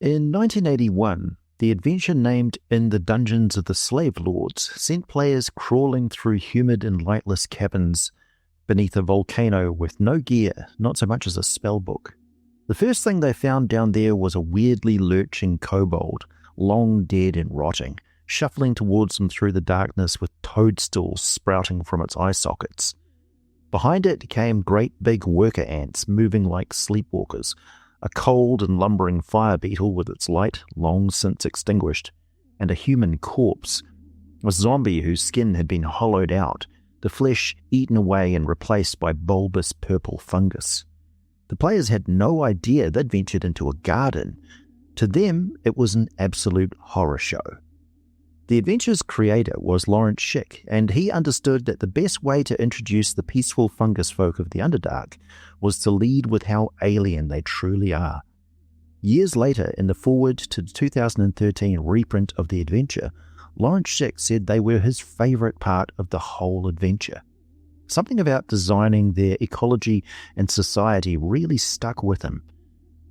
In 1981, the adventure named In the Dungeons of the Slave Lords sent players crawling through humid and lightless caverns beneath a volcano with no gear, not so much as a spellbook. The first thing they found down there was a weirdly lurching kobold, long dead and rotting, shuffling towards them through the darkness with toadstools sprouting from its eye sockets. Behind it came great big worker ants moving like sleepwalkers, a cold and lumbering fire beetle with its light long since extinguished, and a human corpse, a zombie whose skin had been hollowed out, the flesh eaten away and replaced by bulbous purple fungus. The players had no idea they'd ventured into a garden. To them, it was an absolute horror show. The adventure's creator was Lawrence Schick, and he understood that the best way to introduce the peaceful fungus folk of the Underdark was to lead with how alien they truly are. Years later, in the foreword to the 2013 reprint of the adventure, Lawrence Schick said they were his favourite part of the whole adventure. Something about designing their ecology and society really stuck with him.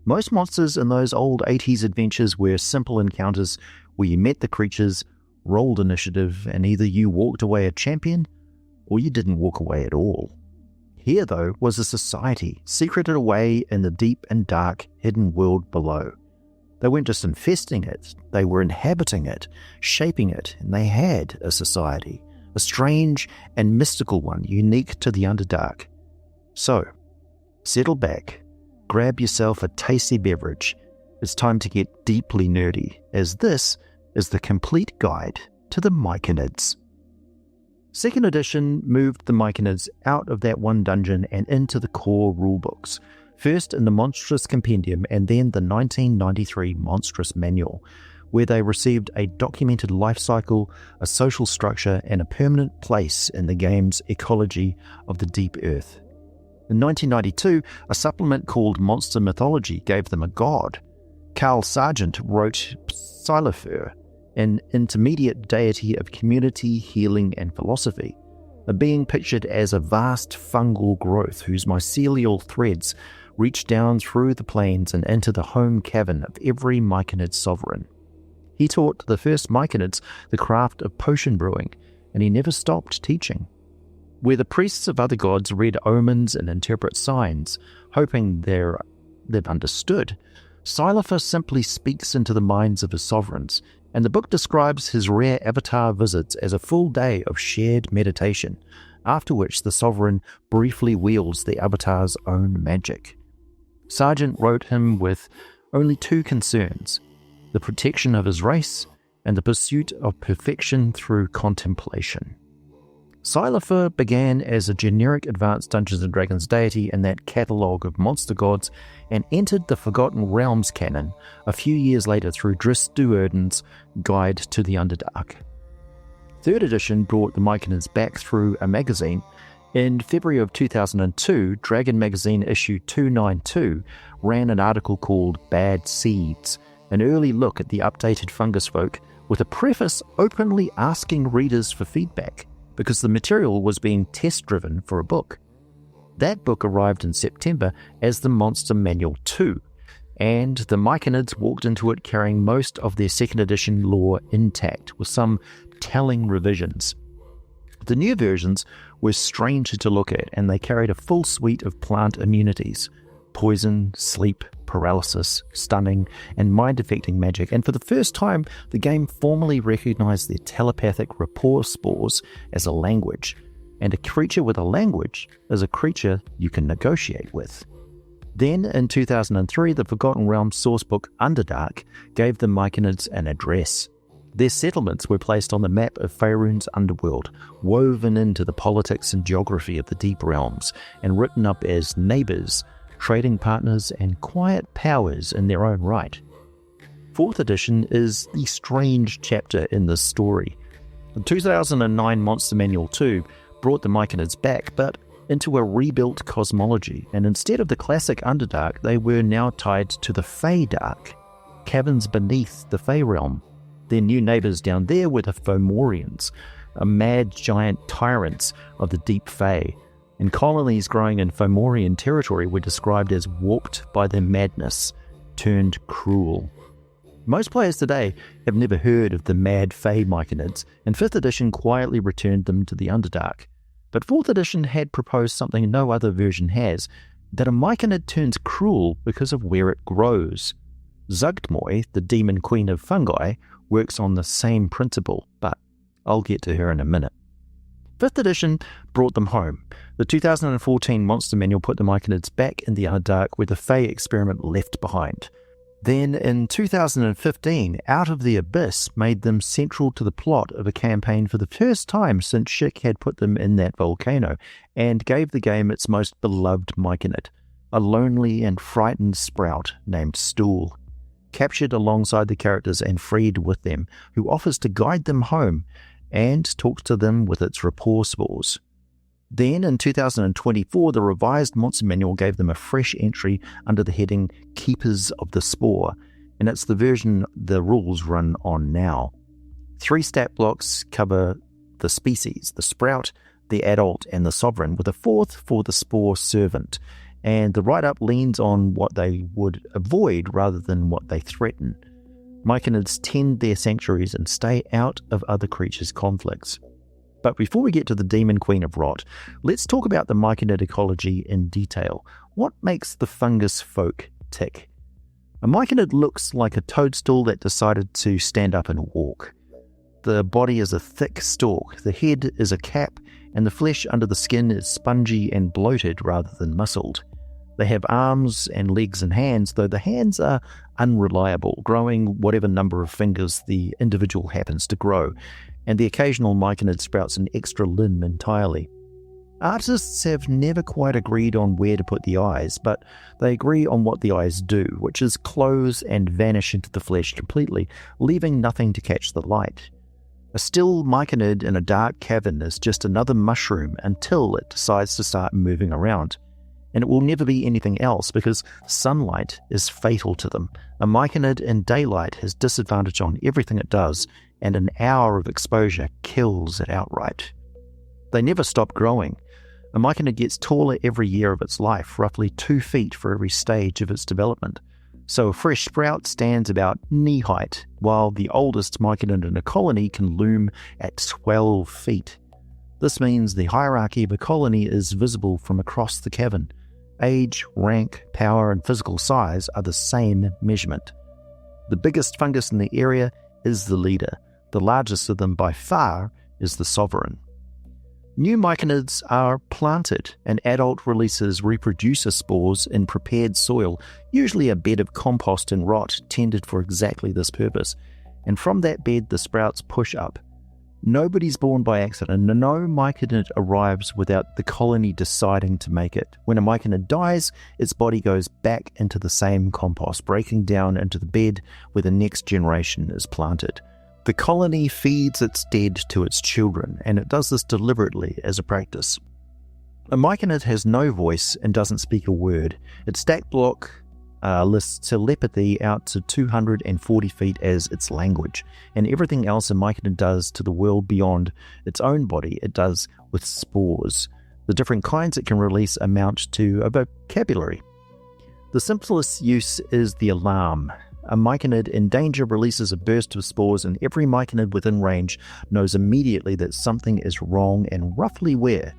Most monsters in those old 80s adventures were simple encounters where you met the creatures, rolled initiative, and either you walked away a champion or you didn't walk away at all. Here, though, was a society secreted away in the deep and dark hidden world below. They weren't just infesting it, they were inhabiting it, shaping it, and they had a society, a strange and mystical one unique to the Underdark. So, settle back, grab yourself a tasty beverage. It's time to get deeply nerdy, as this is the complete guide to the Myconids. Second edition moved the Myconids out of that one dungeon and into the core rulebooks, first in the Monstrous Compendium and then the 1993 Monstrous Manual, where they received a documented life cycle, a social structure, and a permanent place in the game's ecology of the deep earth. In 1992, a supplement called Monster Mythology gave them a god. Carl Sargent wrote Xylophur, an intermediate deity of community, healing, and philosophy, a being pictured as a vast fungal growth whose mycelial threads reach down through the plains and into the home cavern of every Myconid sovereign. He taught the first Myconids the craft of potion brewing, and he never stopped teaching. Where the priests of other gods read omens and interpret signs, hoping they've understood, Xylophur simply speaks into the minds of his sovereigns, and the book describes his rare avatar visits as a full day of shared meditation, after which the sovereign briefly wields the avatar's own magic. Sargent wrote him with only two concerns: the protection of his race and the pursuit of perfection through contemplation. Xylophur began as a generic advanced Dungeons & Dragons deity in that catalogue of monster gods and entered the Forgotten Realms canon a few years later through Dris Duerden's Guide to the Underdark. Third edition brought the Myconids back through a magazine. In February of 2002, Dragon Magazine issue 292 ran an article called Bad Seeds, an early look at the updated fungus folk with a preface openly asking readers for feedback, because the material was being test-driven for a book. That book arrived in September as the Monster Manual 2, and the Myconids walked into it carrying most of their second edition lore intact, with some telling revisions. The new versions were strange to look at, and they carried a full suite of plant immunities: poison, sleep, paralysis, stunning, and mind-affecting magic, and for the first time, the game formally recognized their telepathic rapport spores as a language, and a creature with a language is a creature you can negotiate with. Then, in 2003, the Forgotten Realms sourcebook Underdark gave the Myconids an address. Their settlements were placed on the map of Faerun's underworld, woven into the politics and geography of the Deep Realms, and written up as neighbors, trading partners, and quiet powers in their own right. Fourth edition is the strange chapter in this story. The 2009 Monster Manual 2 brought the Myconids back, but into a rebuilt cosmology, and instead of the classic Underdark, they were now tied to the Feydark, caverns beneath the Fey realm. Their new neighbors down there were the Fomorians, a mad giant tyrants of the deep Fey, and colonies growing in Fomorian territory were described as warped by their madness, turned cruel. Most players today have never heard of the mad Fey Myconids, and 5th edition quietly returned them to the Underdark. But 4th edition had proposed something no other version has, that a Myconid turns cruel because of where it grows. Zuggtmoy, the demon queen of fungi, works on the same principle, but I'll get to her in a minute. 5th edition brought them home. The 2014 Monster Manual put the Myconids back in the Underdark where the Fey experiment left behind. Then in 2015, Out of the Abyss made them central to the plot of a campaign for the first time since Schick had put them in that volcano, and gave the game its most beloved Myconid, a lonely and frightened sprout named Stool. Captured alongside the characters and freed with them, who offers to guide them home and talks to them with its rapport spores. Then, in 2024, the revised Monster Manual gave them a fresh entry under the heading Keepers of the Spore, and it's the version the rules run on now. 3 stat blocks cover the species, the Sprout, the Adult, and the Sovereign, with a 4th for the Spore Servant, and the write-up leans on what they would avoid rather than what they threaten. Myconids tend their sanctuaries and stay out of other creatures' conflicts. But before we get to the Demon Queen of Rot, let's talk about the Myconid ecology in detail. What makes the fungus folk tick? A Myconid looks like a toadstool that decided to stand up and walk. The body is a thick stalk, the head is a cap, and the flesh under the skin is spongy and bloated rather than muscled. They have arms and legs and hands, though the hands are unreliable, growing whatever number of fingers the individual happens to grow, and the occasional Myconid sprouts an extra limb entirely. Artists have never quite agreed on where to put the eyes, but they agree on what the eyes do, which is close and vanish into the flesh completely, leaving nothing to catch the light. A still Myconid in a dark cavern is just another mushroom until it decides to start moving around. And it will never be anything else because sunlight is fatal to them. A Myconid in daylight has disadvantage on everything it does, and an hour of exposure kills it outright. They never stop growing. A Myconid gets taller every year of its life, roughly 2 feet for every stage of its development. So a fresh sprout stands about knee height, while the oldest Myconid in a colony can loom at 12 feet. This means the hierarchy of a colony is visible from across the cavern. Age, rank, power, and physical size are the same measurement. The biggest fungus in the area is the leader. The largest of them by far is the Sovereign. New Myconids are planted, and adult releases reproducer spores in prepared soil, usually a bed of compost and rot tended for exactly this purpose, and from that bed the sprouts push up. Nobody's born by accident, and no Myconid arrives without the colony deciding to make it. When a Myconid dies, its body goes back into the same compost, breaking down into the bed where the next generation is planted. The colony feeds its dead to its children, and it does this deliberately as a practice. A Myconid has no voice and doesn't speak a word. Its stat block lists telepathy out to 240 feet as its language, and everything else a Myconid does to the world beyond its own body, it does with spores. The different kinds it can release amount to a vocabulary. The simplest use is the alarm. A Myconid in danger releases a burst of spores, and every Myconid within range knows immediately that something is wrong and roughly where.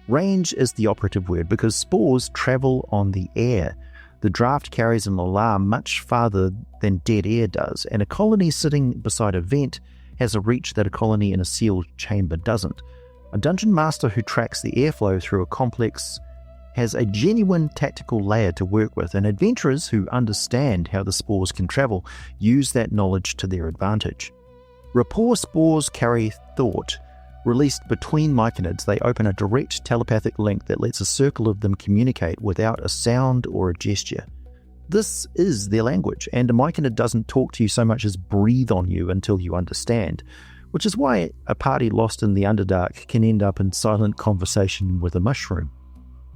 Range is the operative word because spores travel on the air. The draft carries an alarm much farther than dead air does, and a colony sitting beside a vent has a reach that a colony in a sealed chamber doesn't. A dungeon master who tracks the airflow through a complex has a genuine tactical layer to work with, and adventurers who understand how the spores can travel use that knowledge to their advantage. Rapport spores carry thought. Released between Myconids, they open a direct telepathic link that lets a circle of them communicate without a sound or a gesture. This is their language, and a Myconid doesn't talk to you so much as breathe on you until you understand, which is why a party lost in the Underdark can end up in silent conversation with a mushroom.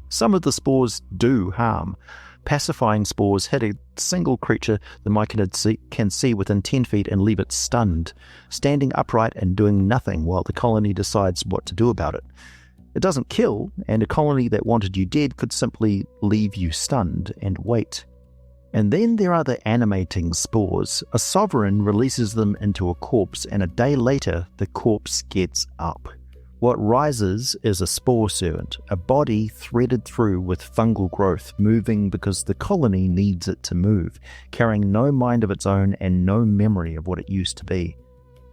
Some of the spores do harm. Pacifying spores hit a single creature the Myconid can see within 10 feet and leave it stunned, standing upright and doing nothing while the colony decides what to do about it. It doesn't kill, and a colony that wanted you dead could simply leave you stunned and wait. And then there are the animating spores. A sovereign releases them into a corpse, and a day later, the corpse gets up. What rises is a spore servant, a body threaded through with fungal growth, moving because the colony needs it to move, carrying no mind of its own and no memory of what it used to be.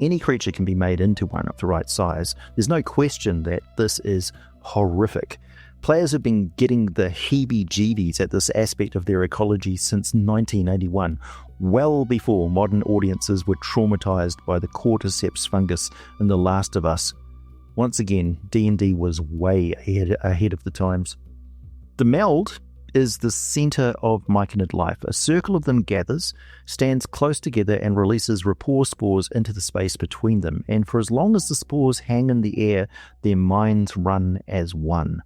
Any creature can be made into one of the right size. There's no question that this is horrific. Players have been getting the heebie-jeebies at this aspect of their ecology since 1981, well before modern audiences were traumatized by the cordyceps fungus in The Last of Us. Once again, D&D was way ahead of the times. The meld is the center of Myconid life. A circle of them gathers, stands close together, and releases rapport spores into the space between them. And for as long as the spores hang in the air, their minds run as one.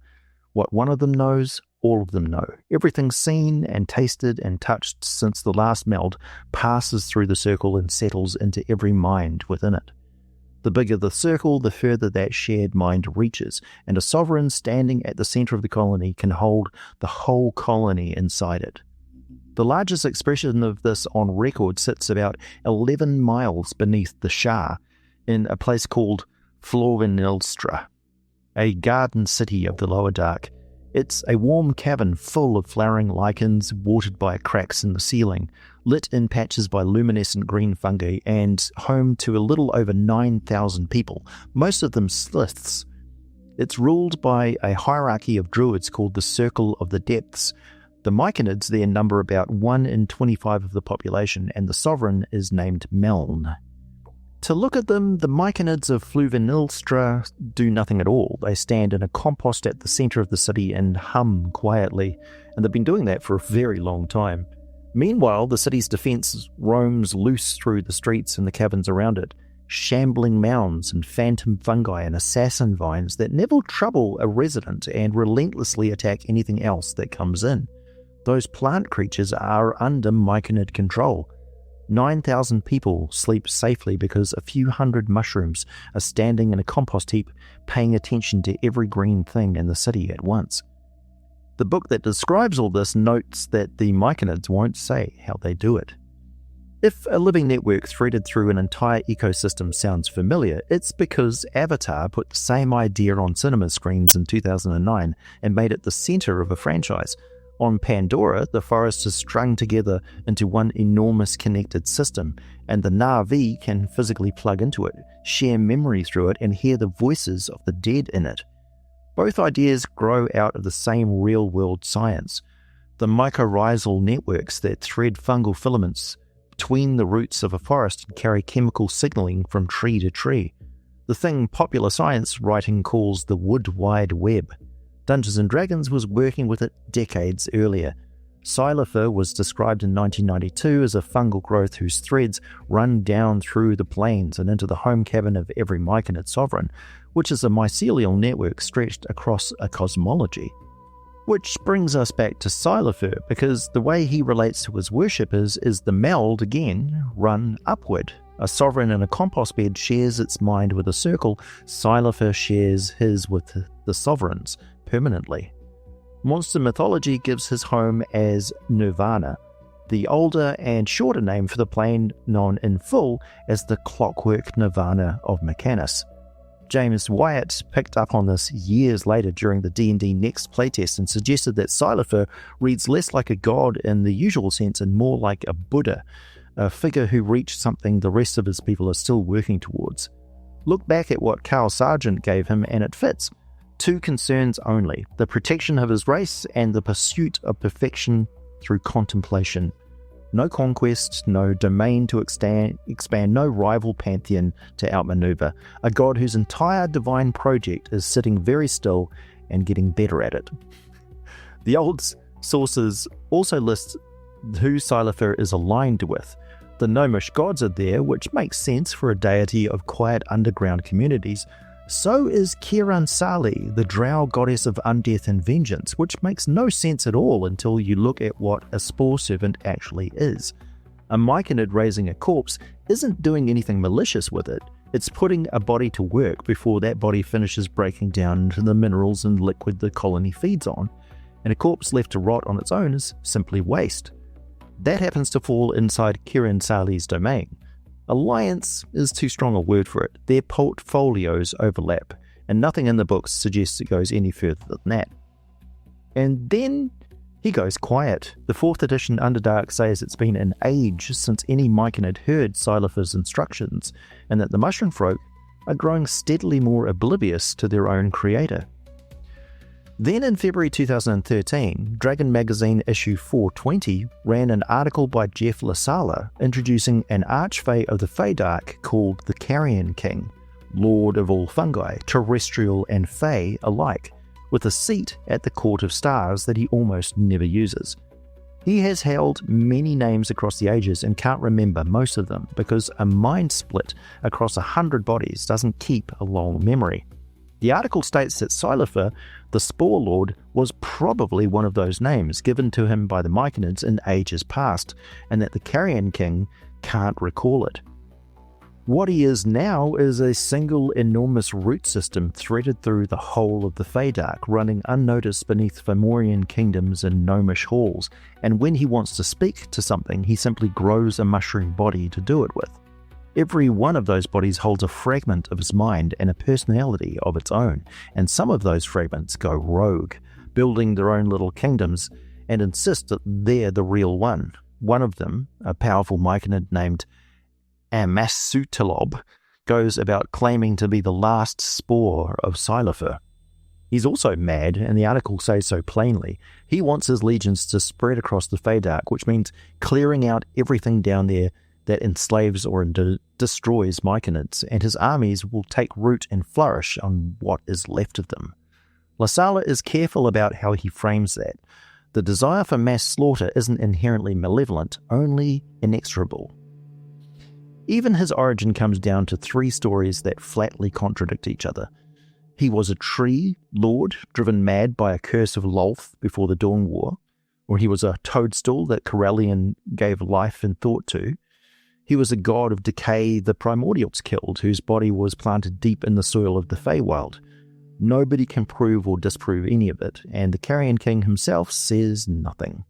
What one of them knows, all of them know. Everything seen and tasted and touched since the last meld passes through the circle and settles into every mind within it. The bigger the circle, the further that shared mind reaches, and a sovereign standing at the center of the colony can hold the whole colony inside it. The largest expression of this on record sits about 11 miles beneath the Shah, in a place called Florvenilstra, a garden city of the Lower Dark. It's a warm cavern full of flowering lichens, watered by cracks in the ceiling, lit in patches by luminescent green fungi, and home to a little over 9,000 people, most of them Sliths. It's ruled by a hierarchy of druids called the Circle of the Depths. The Myconids there number about 1 in 25 of the population, and the sovereign is named Meln. To look at them, the Myconids of Florvenilstra do nothing at all. They stand in a compost at the center of the city and hum quietly, and they've been doing that for a very long time. Meanwhile, the city's defense roams loose through the streets and the caverns around it, shambling mounds and phantom fungi and assassin vines that never trouble a resident and relentlessly attack anything else that comes in. Those plant creatures are under Myconid control. 9,000 people sleep safely because a few hundred mushrooms are standing in a compost heap, paying attention to every green thing in the city at once. The book that describes all this notes that the Myconids won't say how they do it. If a living network threaded through an entire ecosystem sounds familiar, it's because Avatar put the same idea on cinema screens in 2009 and made it the center of a franchise. On Pandora, the forest is strung together into one enormous connected system, and the Na'vi can physically plug into it, share memory through it, and hear the voices of the dead in it. Both ideas grow out of the same real-world science. The mycorrhizal networks that thread fungal filaments between the roots of a forest and carry chemical signaling from tree to tree. The thing popular science writing calls the Wood Wide Web. Dungeons & Dragons was working with it decades earlier. Xylophor was described in 1992 as a fungal growth whose threads run down through the plains and into the home cavern of every Myconid sovereign, which is a mycelial network stretched across a cosmology. Which brings us back to Xylophor, because the way he relates to his worshippers is the meld, again, run upward. A sovereign in a compost bed shares its mind with a circle. Xylophor shares his with the sovereigns permanently. Monster mythology gives his home as Nirvana, the older and shorter name for the plane known in full as the Clockwork Nirvana of Mykonos. James Wyatt picked up on this years later during the D&D Next playtest and suggested that Xylophor reads less like a god in the usual sense and more like a Buddha, a figure who reached something the rest of his people are still working towards. Look back at what Carl Sargent gave him and it fits. 2 concerns only: the protection of his race and the pursuit of perfection through contemplation. No conquest, no domain to expand, no rival pantheon to outmaneuver. A god whose entire divine project is sitting very still and getting better at it. The old sources also list who Xylophor is aligned with. The gnomish gods are there, which makes sense for a deity of quiet underground communities. So is Kiran Sali, the drow goddess of undeath and vengeance, which makes no sense at all until you look at what a spore servant actually is. A Myconid raising a corpse isn't doing anything malicious with it. It's putting a body to work before that body finishes breaking down into the minerals and liquid the colony feeds on, and a corpse left to rot on its own is simply waste. That happens to fall inside Kiran Sali's domain. Alliance is too strong a word for it. Their portfolios overlap, and nothing in the books suggests it goes any further than that. And then he goes quiet. The 4th edition Underdark says it's been an age since any Myconid heard Silefer's instructions, and that the mushroom folk are growing steadily more oblivious to their own creator. Then in February 2013, Dragon Magazine issue 420 ran an article by Jeff Lasala introducing an archfey of the Feydark called the Carrion King, Lord of all fungi, terrestrial and fey alike, with a seat at the Court of Stars that he almost never uses. He has held many names across the ages and can't remember most of them because a mind split across 100 bodies doesn't keep a long memory. The article states that Silefer, the Spore Lord, was probably one of those names given to him by the Myconids in ages past, and that the Carrion King can't recall it. What he is now is a single enormous root system threaded through the whole of the Feydark, running unnoticed beneath Fomorian kingdoms and gnomish halls, and when he wants to speak to something, he simply grows a mushroom body to do it with. Every one of those bodies holds a fragment of his mind and a personality of its own, and some of those fragments go rogue, building their own little kingdoms and insist that they're the real one. One of them, a powerful Myconid named Amasutalob, goes about claiming to be the last spore of Silefer. He's also mad, and the article says so plainly. He wants his legions to spread across the Feydark, which means clearing out everything down there that enslaves or destroys Myconids, and his armies will take root and flourish on what is left of them. Lasala is careful about how he frames that. The desire for mass slaughter isn't inherently malevolent, only inexorable. Even his origin comes down to 3 stories that flatly contradict each other. He was a tree lord driven mad by a curse of Lolth before the Dawn War, or he was a toadstool that Corellian gave life and thought to. He was a god of decay the primordials killed, whose body was planted deep in the soil of the Feywild. Nobody can prove or disprove any of it, and the Carrion King himself says nothing.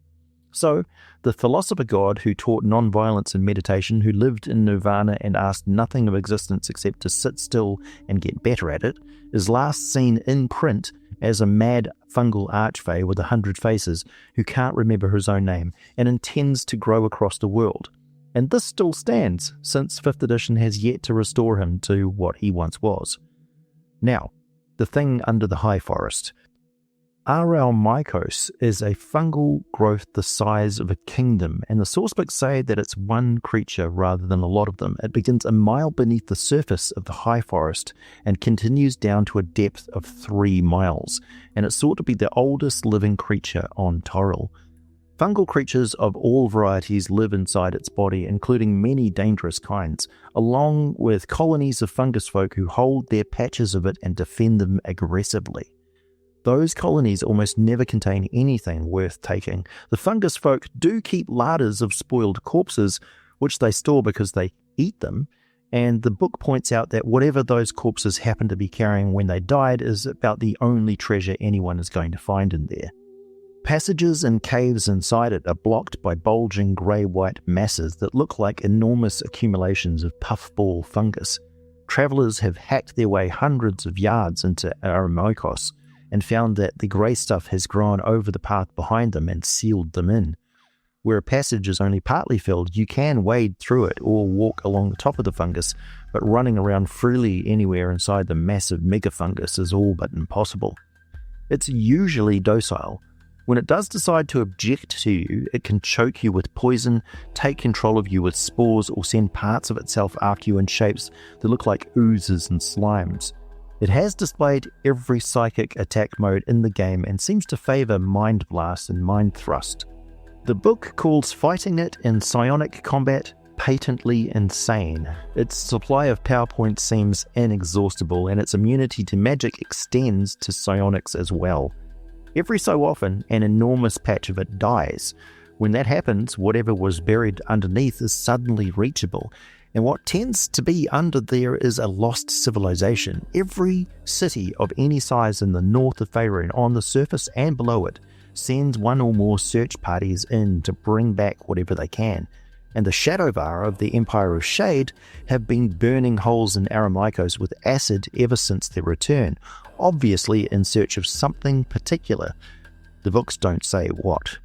So, the philosopher god who taught non-violence and meditation, who lived in nirvana and asked nothing of existence except to sit still and get better at it, is last seen in print as a mad fungal archfey with 100 faces who can't remember his own name and intends to grow across the world. And this still stands, since 5th edition has yet to restore him to what he once was. Now, the thing under the high forest. Aral Mycos is a fungal growth the size of a kingdom, and the sourcebooks say that it's one creature rather than a lot of them. It begins a mile beneath the surface of the high forest and continues down to a depth of 3 miles, and it's thought to be the oldest living creature on Toril. Fungal creatures of all varieties live inside its body, including many dangerous kinds, along with colonies of fungus folk who hold their patches of it and defend them aggressively. Those colonies almost never contain anything worth taking. The fungus folk do keep larders of spoiled corpses, which they store because they eat them, and the book points out that whatever those corpses happen to be carrying when they died is about the only treasure anyone is going to find in there. Passages and caves inside it are blocked by bulging grey-white masses that look like enormous accumulations of puffball fungus. Travellers have hacked their way hundreds of yards into Aramokos and found that the grey stuff has grown over the path behind them and sealed them in. Where a passage is only partly filled, you can wade through it or walk along the top of the fungus, but running around freely anywhere inside the massive megafungus is all but impossible. It's usually docile. When it does decide to object to you, it can choke you with poison, take control of you with spores, or send parts of itself after you in shapes that look like oozes and slimes. It has displayed every psychic attack mode in the game and seems to favour Mind Blast and Mind Thrust. The book calls fighting it in psionic combat patently insane. Its supply of power points seems inexhaustible, and its immunity to magic extends to psionics as well. Every so often, an enormous patch of it dies. When that happens, whatever was buried underneath is suddenly reachable, and what tends to be under there is a lost civilization. Every city of any size in the north of Faerun, on the surface and below it, sends one or more search parties in to bring back whatever they can, and the Shadowvar of the Empire of Shade have been burning holes in Aramikos with acid ever since their return, obviously in search of something particular. The books don't say what.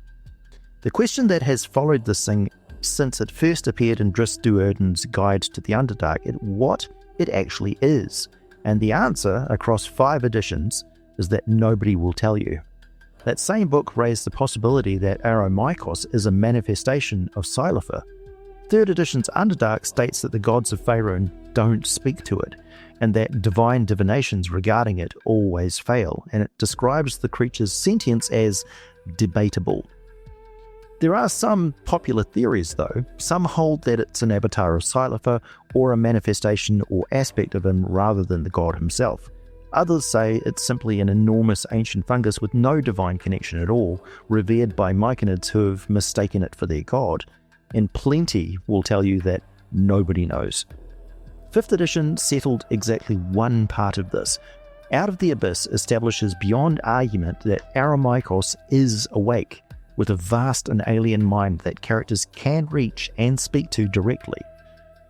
The question that has followed this thing since it first appeared in Dris Duerden's Guide to the Underdark is what it actually is, and the answer, across 5 editions, is that nobody will tell you. That same book raised the possibility that Aramikos is a manifestation of Silefer. 3rd edition's Underdark states that the gods of Faerun don't speak to it, and that divine divinations regarding it always fail, and it describes the creature's sentience as debatable. There are some popular theories though. Some hold that it's an avatar of Silefer, or a manifestation or aspect of him rather than the god himself. Others say it's simply an enormous ancient fungus with no divine connection at all, revered by Myconids who have mistaken it for their god. And plenty will tell you that nobody knows. 5th edition settled exactly one part of this. Out of the Abyss establishes beyond argument that Aramikos is awake, with a vast and alien mind that characters can reach and speak to directly.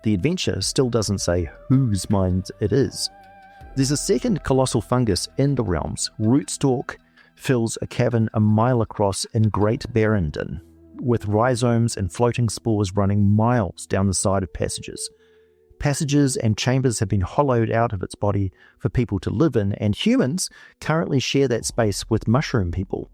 The adventure still doesn't say whose mind it is. There's a second colossal fungus in the realms. Rootstalk fills a cavern a mile across in Great Barrendon, with rhizomes and floating spores running miles down the side of passages. Passages and chambers have been hollowed out of its body for people to live in, and humans currently share that space with mushroom people.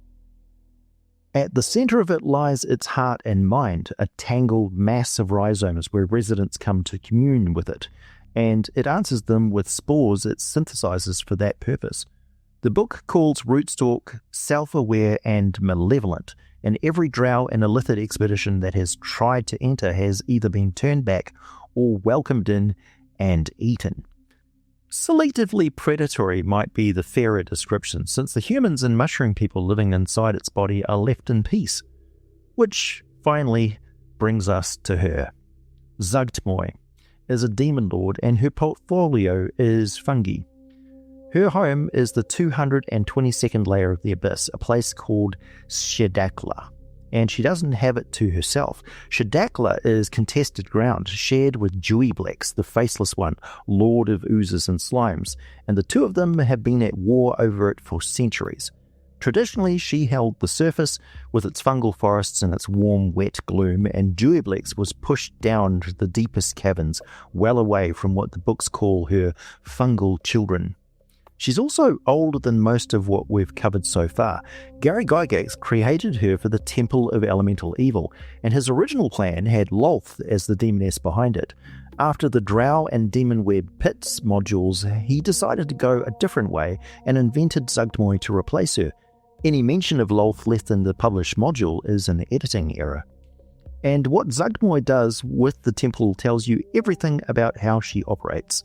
At the center of it lies its heart and mind, a tangled mass of rhizomes where residents come to commune with it, and it answers them with spores it synthesizes for that purpose. The book calls Rootstalk self-aware and malevolent, and every drow and illithid expedition that has tried to enter has either been turned back or welcomed in and eaten. Selectively predatory might be the fairer description, since the humans and mushroom people living inside its body are left in peace. Which finally brings us to her. Zuggtmoy is a demon lord, and her portfolio is fungi. Her home is the 222nd layer of the Abyss, a place called Shadakla, and she doesn't have it to herself. Shadakla is contested ground, shared with Deweyblacks, the Faceless One, Lord of Oozes and Slimes, and the two of them have been at war over it for centuries. Traditionally, she held the surface with its fungal forests and its warm, wet gloom, and Deweyblacks was pushed down to the deepest caverns, well away from what the books call her fungal children. She's also older than most of what we've covered so far. Gary Gygax created her for the Temple of Elemental Evil, and his original plan had Lolth as the demoness behind it. After the Drow and Demon Web Pits modules, he decided to go a different way and invented Zuggtmoy to replace her. Any mention of Lolth left in the published module is an editing error. And what Zuggtmoy does with the temple tells you everything about how she operates.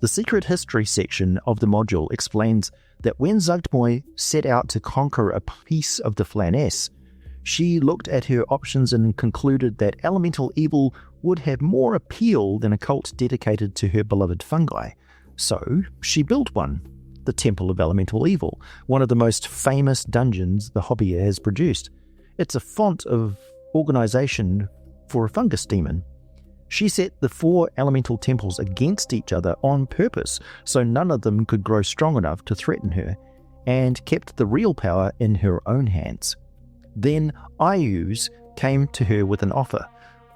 The secret history section of the module explains that when Zuggtmoy set out to conquer a piece of the Flaness, she looked at her options and concluded that elemental evil would have more appeal than a cult dedicated to her beloved fungi. So she built one, the Temple of Elemental Evil, one of the most famous dungeons the hobby has produced. It's a font of organization for a fungus demon. She set the 4 elemental temples against each other on purpose, so none of them could grow strong enough to threaten her, and kept the real power in her own hands. Then Iuz came to her with an offer.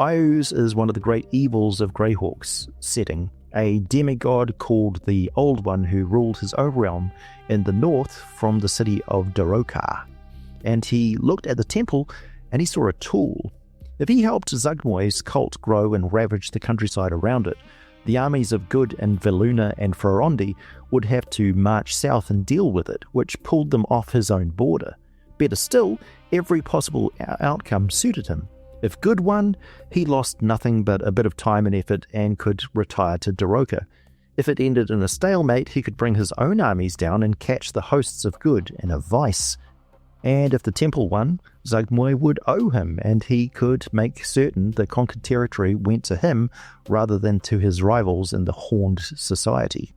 Iuz is one of the great evils of Greyhawk's setting, a demigod called the Old One who ruled his own realm in the north from the city of Darokar. And he looked at the temple and he saw a tool. If he helped Zuggtmoy's cult grow and ravage the countryside around it, the armies of Good and Veluna and Ferondi would have to march south and deal with it, which pulled them off his own border. Better still, every possible outcome suited him. If Good won, he lost nothing but a bit of time and effort and could retire to Daroka. If it ended in a stalemate, he could bring his own armies down and catch the hosts of Good in a vice. And if the temple won, Zuggtmoy would owe him, and he could make certain the conquered territory went to him rather than to his rivals in the Horned Society.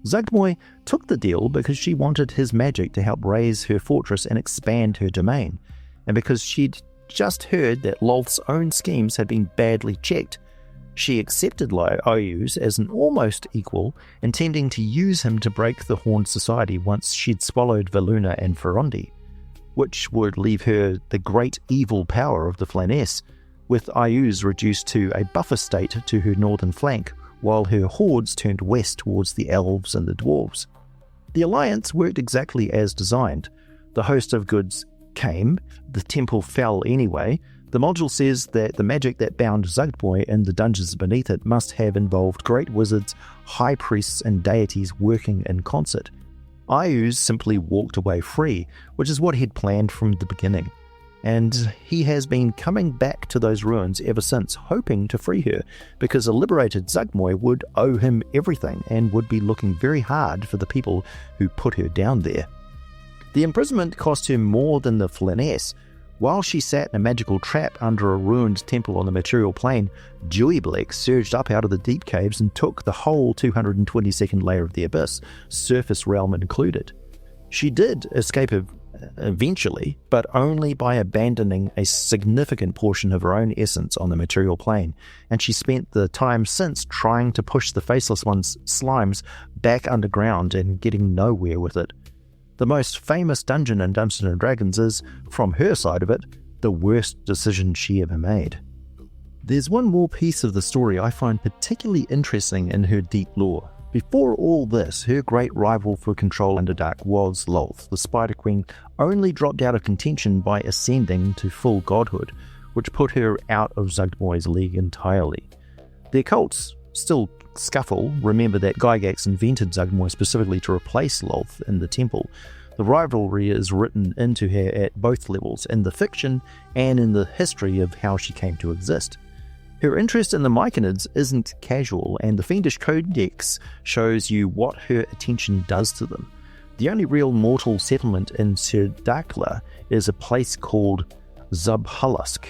Zuggtmoy took the deal because she wanted his magic to help raise her fortress and expand her domain, and because she'd just heard that Lolth's own schemes had been badly checked. She accepted Ayuz as an almost equal, intending to use him to break the Horned Society once she'd swallowed Valuna and Ferondi, which would leave her the great evil power of the Flaness, with Ayuz reduced to a buffer state to her northern flank, while her hordes turned west towards the elves and the dwarves. The alliance worked exactly as designed. The host of goods came, the temple fell anyway. The module says that the magic that bound Zuggtmoy and the dungeons beneath it must have involved great wizards, high priests, and deities working in concert. Ayuz simply walked away free, which is what he'd planned from the beginning. And he has been coming back to those ruins ever since, hoping to free her, because a liberated Zuggtmoy would owe him everything and would be looking very hard for the people who put her down there. The imprisonment cost her more than the Flaness. While she sat in a magical trap under a ruined temple on the material plane, Deweyblick surged up out of the deep caves and took the whole 222nd layer of the Abyss, surface realm included. She did escape eventually, but only by abandoning a significant portion of her own essence on the material plane, and she spent the time since trying to push the Faceless One's slimes back underground and getting nowhere with it. The most famous dungeon in Dungeons & Dragons is, from her side of it, the worst decision she ever made. There's one more piece of the story I find particularly interesting in her deep lore. Before all this, her great rival for control Underdark was Lolth. The Spider Queen only dropped out of contention by ascending to full godhood, which put her out of Zuggtmoy's league entirely. The occults still scuffle. Remember that Gygax invented Zuggtmoy specifically to replace Lolth in the temple. The rivalry is written into her at both levels, in the fiction and in the history of how she came to exist. Her interest in the Myconids isn't casual, and the Fiendish Codex shows you what her attention does to them. The only real mortal settlement in Serdakla is a place called Zubhulusk.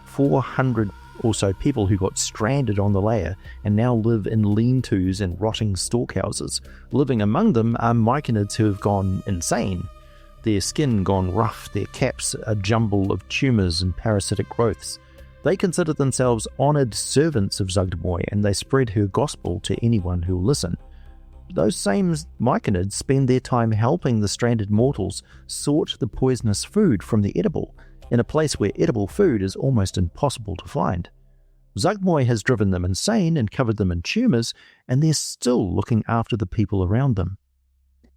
400 or so people who got stranded on the layer and now live in lean-tos and rotting storehouses. Living among them are Myconids who have gone insane. Their skin gone rough, their caps a jumble of tumours and parasitic growths. They consider themselves honoured servants of Zuggtmoy, and they spread her gospel to anyone who will listen. Those same Myconids spend their time helping the stranded mortals sort the poisonous food from the edible, in a place where edible food is almost impossible to find. Zuggtmoy has driven them insane and covered them in tumours, and they're still looking after the people around them.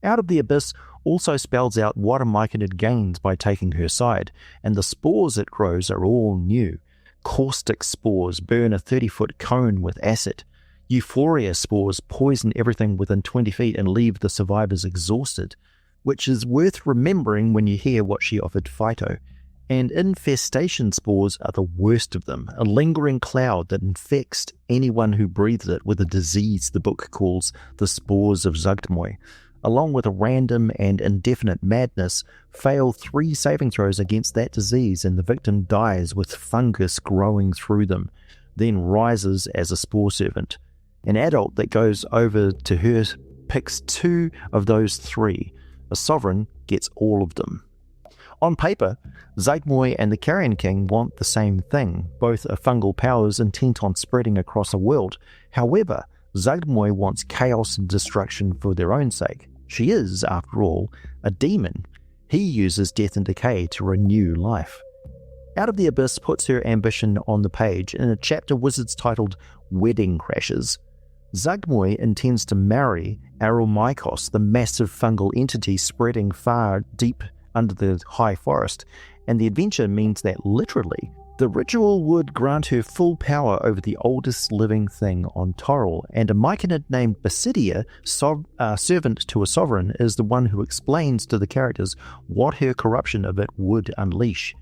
Out of the Abyss also spells out what a Myconid gains by taking her side, and the spores it grows are all new. Caustic spores burn a 30-foot cone with acid. Euphoria spores poison everything within 20 feet and leave the survivors exhausted, which is worth remembering when you hear what she offered Phyto. And infestation spores are the worst of them, a lingering cloud that infects anyone who breathes it with a disease the book calls the spores of Zuggtmoy. Along with a random and indefinite madness, fail 3 saving throws against that disease and the victim dies with fungus growing through them, then rises as a spore servant. An adult that goes over to her picks 2 of those 3. A sovereign gets all of them. On paper, Zuggtmoy and the Carrion King want the same thing. Both are fungal powers intent on spreading across a world. However, Zuggtmoy wants chaos and destruction for their own sake. She is, after all, a demon. He uses death and decay to renew life. Out of the Abyss puts her ambition on the page in a chapter Wizards titled Wedding Crashes. Zuggtmoy intends to marry Aromykos, the massive fungal entity spreading far deep under the high forest, and the adventure means that literally, the ritual would grant her full power over the oldest living thing on Toril, and a Myconid named Basidia, servant to a sovereign, is the one who explains to the characters what her corruption of it would unleash.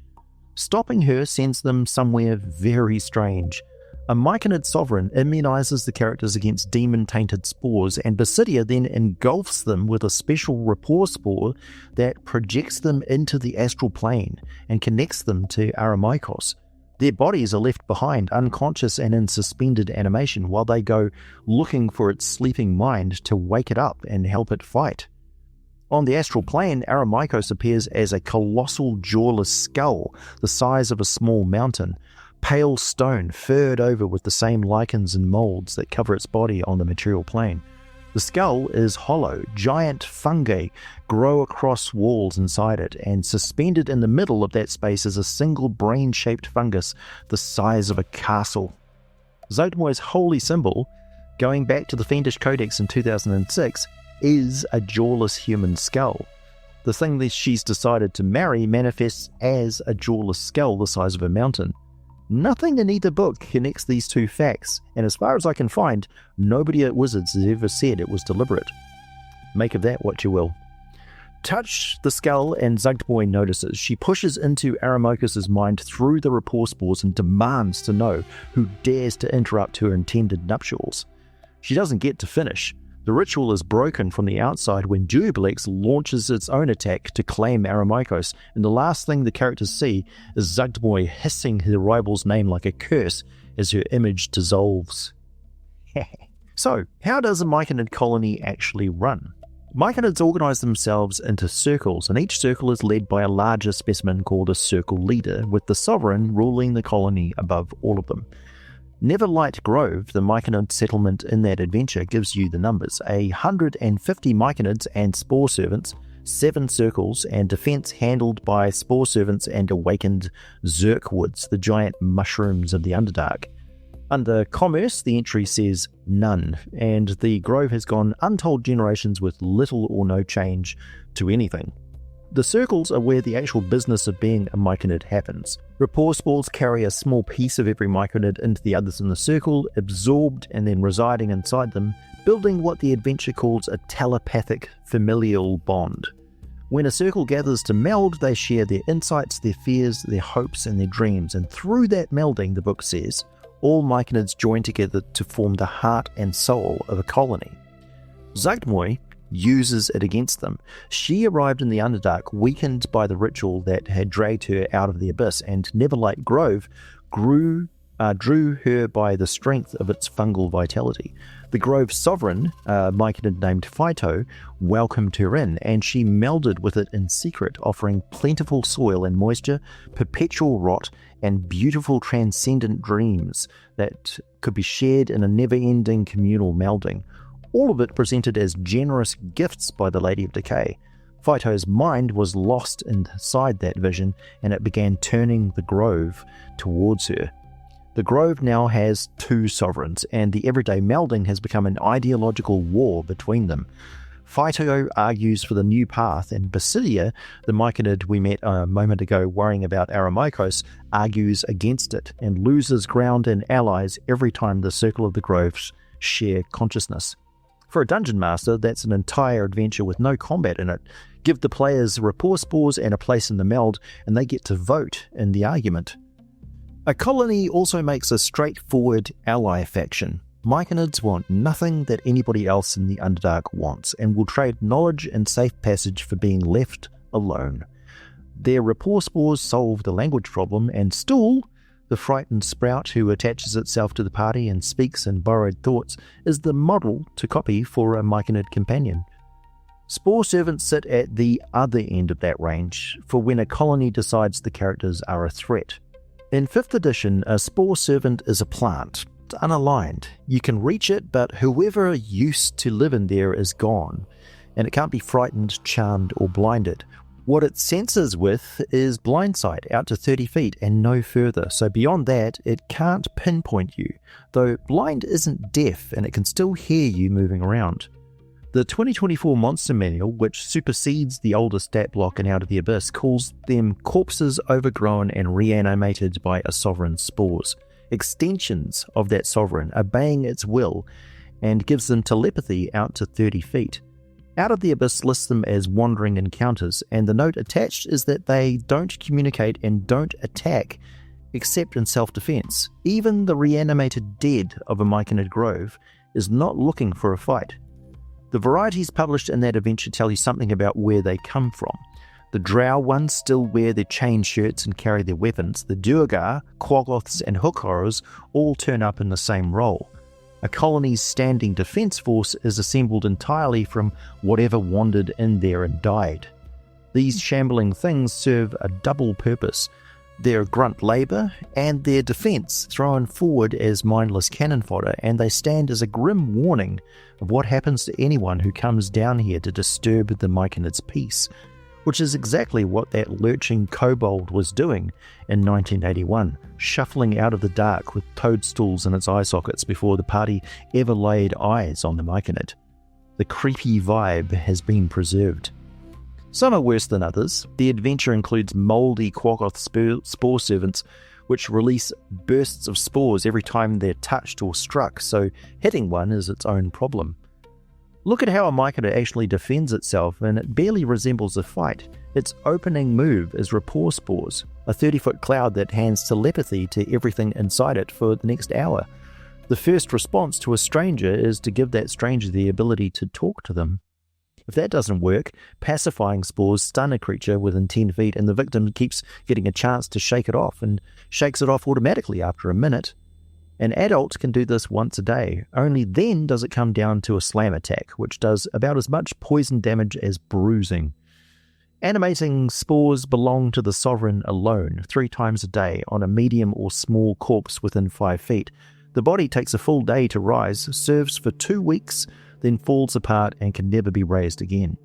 Stopping her sends them somewhere very strange. A Myconid sovereign immunizes the characters against demon-tainted spores, and Basidia then engulfs them with a special rapport spore that projects them into the astral plane and connects them to Aromykos. Their bodies are left behind, unconscious and in suspended animation, while they go looking for its sleeping mind to wake it up and help it fight. On the astral plane, Aramycos appears as a colossal jawless skull, the size of a small mountain, pale stone furred over with the same lichens and molds that cover its body on the material plane. The skull is hollow. Giant fungi grow across walls inside it, and suspended in the middle of that space is a single brain-shaped fungus the size of a castle. Zuggtmoy's holy symbol, going back to the Fiendish Codex in 2006, is a jawless human skull. The thing that she's decided to marry manifests as a jawless skull the size of a mountain. Nothing in either book connects these two facts, and as far as I can find, nobody at Wizards has ever said it was deliberate. Make of that what you will. Touch the skull and Zuggtmoy notices. She pushes into Aramycos' mind through the rapport spores and demands to know who dares to interrupt her intended nuptials. She doesn't get to finish. The ritual is broken from the outside when Jubilex launches its own attack to claim Aramycos, and the last thing the characters see is Zuggtmoy hissing her rival's name like a curse as her image dissolves. So, how does a Myconid colony actually run? Myconids organize themselves into circles, and each circle is led by a larger specimen called a circle leader, with the sovereign ruling the colony above all of them. Neverlight Grove, the Myconid settlement in that adventure, gives you the numbers: 150 Myconids and spore servants, 7 circles, and defense handled by spore servants and awakened Zerkwoods, the giant mushrooms of the Underdark. Under commerce, the entry says none, and the grove has gone untold generations with little or no change to anything. The circles are where the actual business of being a Myconid happens. Rapport spores carry a small piece of every Myconid into the others in the circle, absorbed and then residing inside them, building what the adventure calls a telepathic familial bond. When a circle gathers to meld, they share their insights, their fears, their hopes, and their dreams, and through that melding, the book says, all Myconids join together to form the heart and soul of a colony. Zuggtmoy uses it against them. She arrived in the Underdark weakened by the ritual that had dragged her out of the Abyss, and Neverlight Grove drew her by the strength of its fungal vitality. The Grove's sovereign, Myconid named Phyto, welcomed her in, and she melded with it in secret, offering plentiful soil and moisture, perpetual rot, and beautiful transcendent dreams that could be shared in a never-ending communal melding. All of it presented as generous gifts by the Lady of Decay. Phyto's mind was lost inside that vision, and it began turning the Grove towards her. The Grove now has 2 sovereigns, and the everyday melding has become an ideological war between them. Phyto argues for the new path, and Basidia, the Myconid we met a moment ago worrying about Aramycos, argues against it and loses ground and allies every time the Circle of the Groves share consciousness. For a Dungeon Master, that's an entire adventure with no combat in it. Give the players rapport spores and a place in the meld, and they get to vote in the argument. A colony also makes a straightforward ally faction. Myconids want nothing that anybody else in the Underdark wants, and will trade knowledge and safe passage for being left alone. Their rapport spores solve the language problem, and Stool, the frightened sprout who attaches itself to the party and speaks in borrowed thoughts, is the model to copy for a Myconid companion. Spore servants sit at the other end of that range, for when a colony decides the characters are a threat. In 5th edition, a spore servant is a plant. It's unaligned. You can reach it, but whoever used to live in there is gone, and it can't be frightened, charmed, or blinded. What it senses with is blindsight out to 30 feet and no further, so beyond that, it can't pinpoint you, though blind isn't deaf and it can still hear you moving around. The 2024 Monster Manual, which supersedes the older stat block in Out of the Abyss, calls them corpses overgrown and reanimated by a sovereign's spores, extensions of that sovereign, obeying its will, and gives them telepathy out to 30 feet. Out of the Abyss lists them as wandering encounters, and the note attached is that they don't communicate and don't attack except in self-defense. Even the reanimated dead of a Myconid Grove is not looking for a fight. The varieties published in that adventure tell you something about where they come from. The drow ones still wear their chain shirts and carry their weapons. The Duergar, Quaggoths and Hook Horrors all turn up in the same role. A colony's standing defence force is assembled entirely from whatever wandered in there and died. These shambling things serve a double purpose: their grunt labour and their defence thrown forward as mindless cannon fodder, and they stand as a grim warning of what happens to anyone who comes down here to disturb the Myconid's peace, which is exactly what that lurching kobold was doing in 1981, shuffling out of the dark with toadstools in its eye sockets before the party ever laid eyes on the Myconid. The creepy vibe has been preserved. Some are worse than others. The adventure includes mouldy Quaggoth spore servants, which release bursts of spores every time they're touched or struck, so hitting one is its own problem. Look at how a Myconid actually defends itself, and it barely resembles a fight. Its opening move is rapport spores, a 30-foot cloud that hands telepathy to everything inside it for the next hour. The first response to a stranger is to give that stranger the ability to talk to them. If that doesn't work, pacifying spores stun a creature within 10 feet, and the victim keeps getting a chance to shake it off, and shakes it off automatically after a minute. An adult can do this once a day. Only then does it come down to a slam attack, which does about as much poison damage as bruising. Animating spores belong to the Sovereign alone, 3 times a day, on a medium or small corpse within 5 feet. The body takes a full day to rise, serves for 2 weeks, then falls apart and can never be raised again.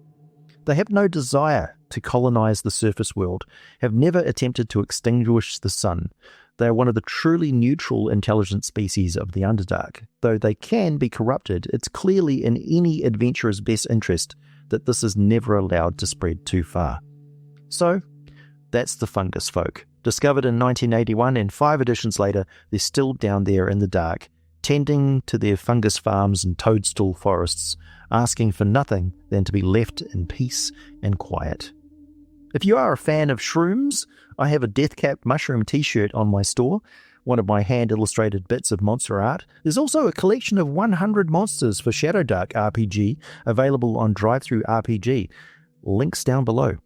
They have no desire to colonize the surface world, have never attempted to extinguish the sun. They are one of the truly neutral intelligent species of the Underdark. Though they can be corrupted, it's clearly in any adventurer's best interest that this is never allowed to spread too far. So, that's the fungus folk. Discovered in 1981, and 5 editions later, they're still down there in the dark, tending to their fungus farms and toadstool forests, asking for nothing than to be left in peace and quiet. If you are a fan of shrooms, I have a Deathcap mushroom t-shirt on my store, one of my hand-illustrated bits of monster art. There's also a collection of 100 monsters for Shadowdark RPG available on DriveThruRPG. Links down below.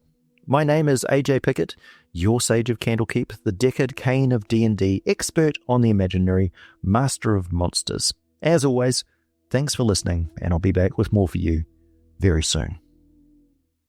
My name is AJ Pickett, your Sage of Candlekeep, the Deckard Cain of D&D, expert on the imaginary, master of monsters. As always, thanks for listening, and I'll be back with more for you very soon.